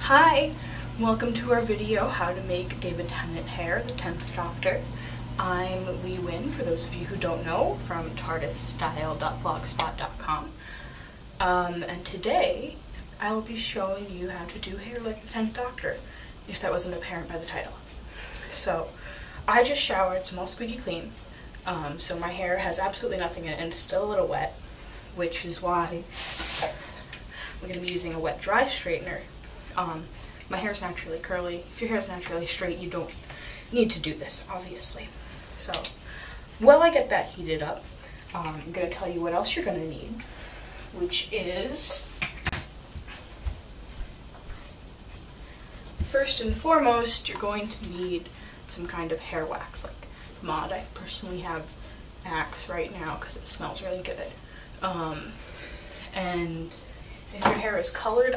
Hi! Welcome to our video, How to Make David Tennant Hair, the 10th Doctor. I'm Lee Wynn, for those of you who don't know, from tardisstyle.blogspot.com. And today, I will be showing you how to do hair like the 10th Doctor, if that wasn't apparent by the title. So, I just showered, so I'm all squeaky clean. So my hair has absolutely nothing in it, and it's still a little wet, which is why we're going to be using a wet-dry straightener. My hair is naturally curly. If your hair is naturally straight, you don't need to do this, obviously. So, while I get that heated up, I'm going to tell you what else you're going to need, which is, first and foremost, you're going to need some kind of hair wax, like pomade. I personally have Axe right now because it smells really good. And if your hair is colored,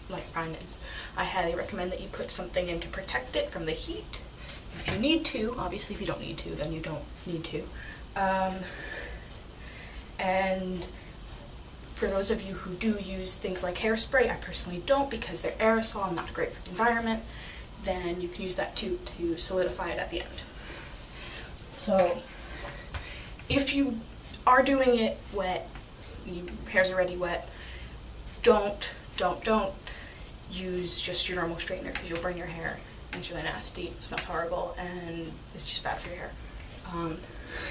like mine is, I highly recommend that you put something in to protect it from the heat. If you need to, obviously if you don't need to, then you don't need to. And for those of you who do use things like hairspray, I personally don't because they're aerosol and not great for the environment, then you can use that too to solidify it at the end. So, if you are doing it wet, your hair's already wet, don't use just your normal straightener because you'll burn your hair and it's really nasty, it smells horrible, and it's just bad for your hair.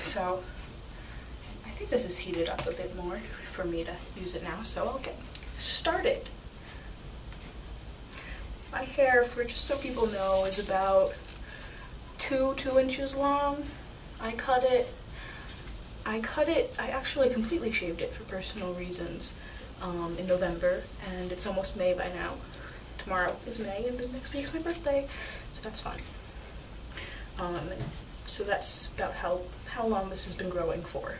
So I think this is heated up a bit more for me to use it now, so I'll get started. My hair, for just so people know, is about 2 inches long. I actually completely shaved it for personal reasons in November, and it's almost May by now. Tomorrow is May, and the next week's my birthday, so that's fun. So that's about how long this has been growing for.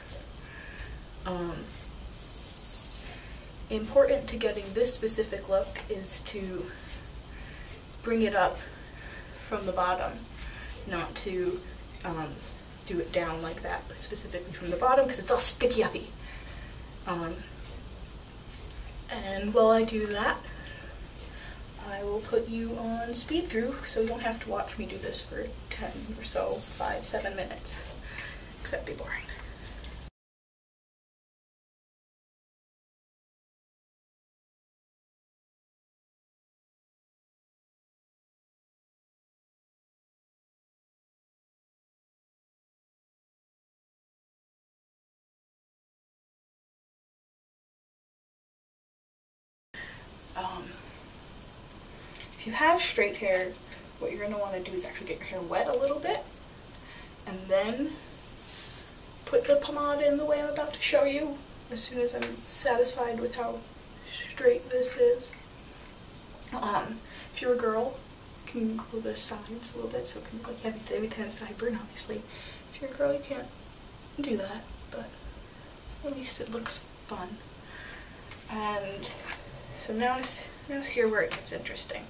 Important to getting this specific look is to bring it up from the bottom, not to do it down like that, but specifically from the bottom because it's all sticky-uppy. And while I do that, I will put you on speed through so you don't have to watch me do this for 10 or so, 5-7 minutes, except be boring. If you have straight hair, what you're going to want to do is actually get your hair wet a little bit, and then put the pomade in the way I'm about to show you, as soon as I'm satisfied with how straight this is. If you're a girl, you can go the sides a little bit, so it can look like you have a David Tennant sideburn, obviously. If you're a girl, you can't do that, but at least it looks fun. And so now it's here where it gets interesting.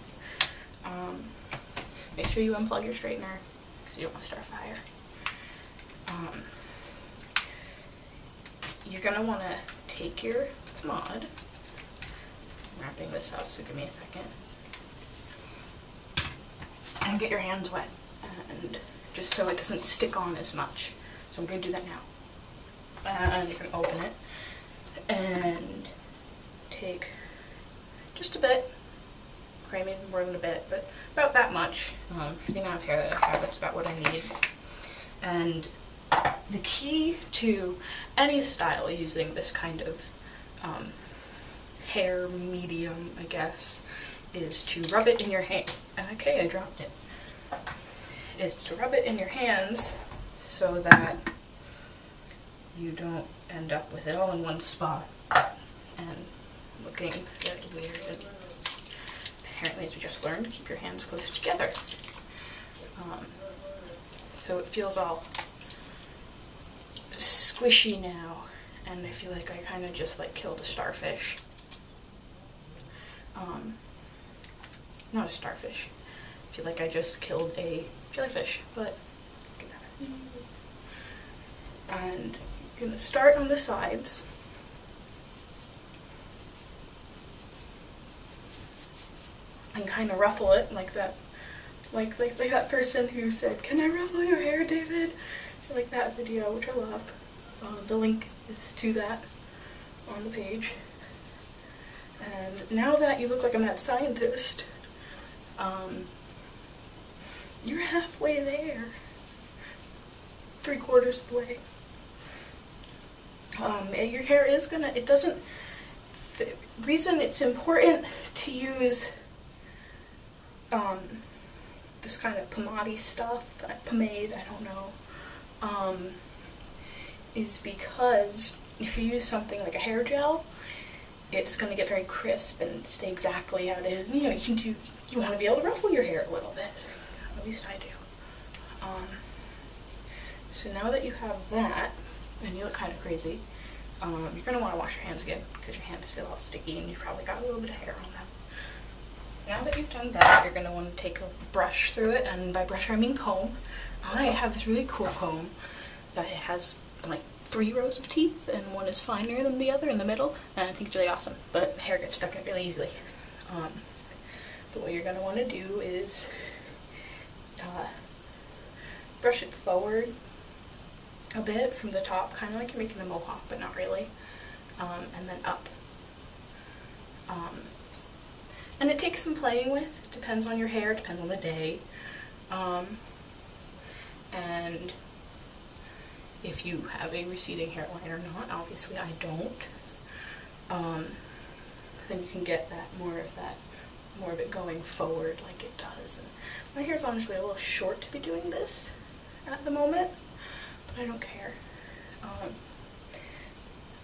Make sure you unplug your straightener because you don't want to start a fire. You're going to want to take your pomade, I'm wrapping this up, so give me a second, and get your hands wet, and just so it doesn't stick on as much. So I'm going to do that now. And you're going to open it and take just a bit, okay, maybe more than a bit, but about that much. For the amount of hair that I have, that's about what I need. And the key to any style using this kind of hair medium, I guess, is to rub it in your hand. Okay, I dropped it. Is to rub it in your hands so that you don't end up with it all in one spot and looking very weird. Apparently, as we just learned, keep your hands close together. So it feels all squishy now, and I feel like I kind of just like killed a starfish. Not a starfish. I feel like I just killed a jellyfish, but look at that. And you're gonna start on the sides. and kind of ruffle it like that. Like that person who said, "Can I ruffle your hair, David?" Like that video, which I love. The link is to that on the page. And now that you look like a mad scientist, you're halfway there. 3/4 of the way. Your hair is gonna, it doesn't, the reason it's important to use this kind of pomade stuff, pomade, I don't know, is because if you use something like a hair gel, it's going to get very crisp and stay exactly how it is. You know, you want to be able to ruffle your hair a little bit. At least I do. So now that you have that, and you look kind of crazy, you're going to want to wash your hands again, because your hands feel all sticky and you've probably got a little bit of hair on them. Now that you've done that, you're going to want to take a brush through it, and by brush I mean comb. I have this really cool comb that it has like 3 rows of teeth, and one is finer than the other in the middle, and I think it's really awesome, but hair gets stuck in it really easily. But what you're going to want to do is brush it forward a bit from the top, kind of like you're making a mohawk, but not really, and then up. And it takes some playing with, depends on your hair, depends on the day, and if you have a receding hairline or not. Obviously I don't. Then you can get more of it going forward like it does. And my hair's honestly a little short to be doing this at the moment, but I don't care.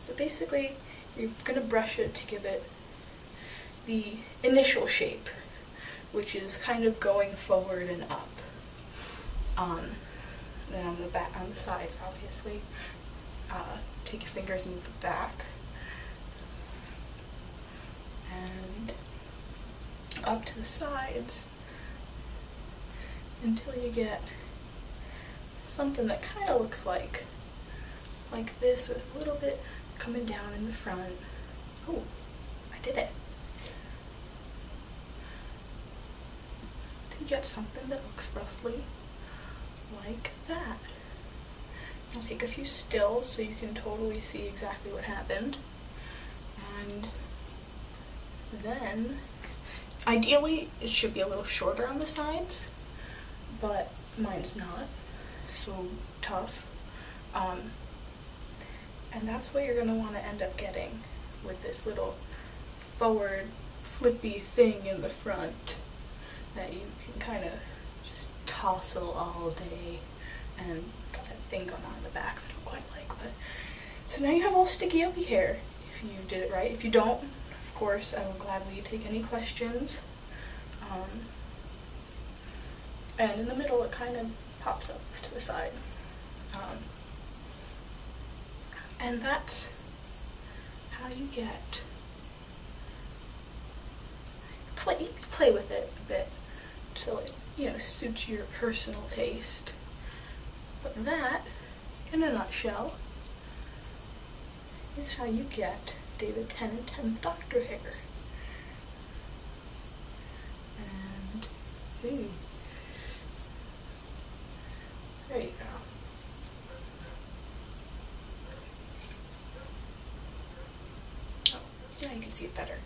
But basically, you're gonna brush it to give it the initial shape, which is kind of going forward and up. Then on the sides, obviously, take your fingers and move it back, and up to the sides until you get something that kind of looks like this, with a little bit coming down in the front. Oh, I did it. To get something that looks roughly like that. I'll take a few stills so you can totally see exactly what happened. And then, ideally, it should be a little shorter on the sides, but mine's not, so tough. And that's what you're going to want to end up getting with this little forward flippy thing in the front that you can kind of just tousle all day, and got that thing going on in the back that I don't quite like. But so now you have all sticky uppy hair if you did it right. If you don't, of course, I will gladly take any questions. And in the middle it kind of pops up to the side. And that's how you get, you can play with it a bit till it, you know, suits your personal taste. But that, in a nutshell, is how you get David 10 and 10 doctor hair. And, ooh, there you go. Oh, yeah, you can see it better.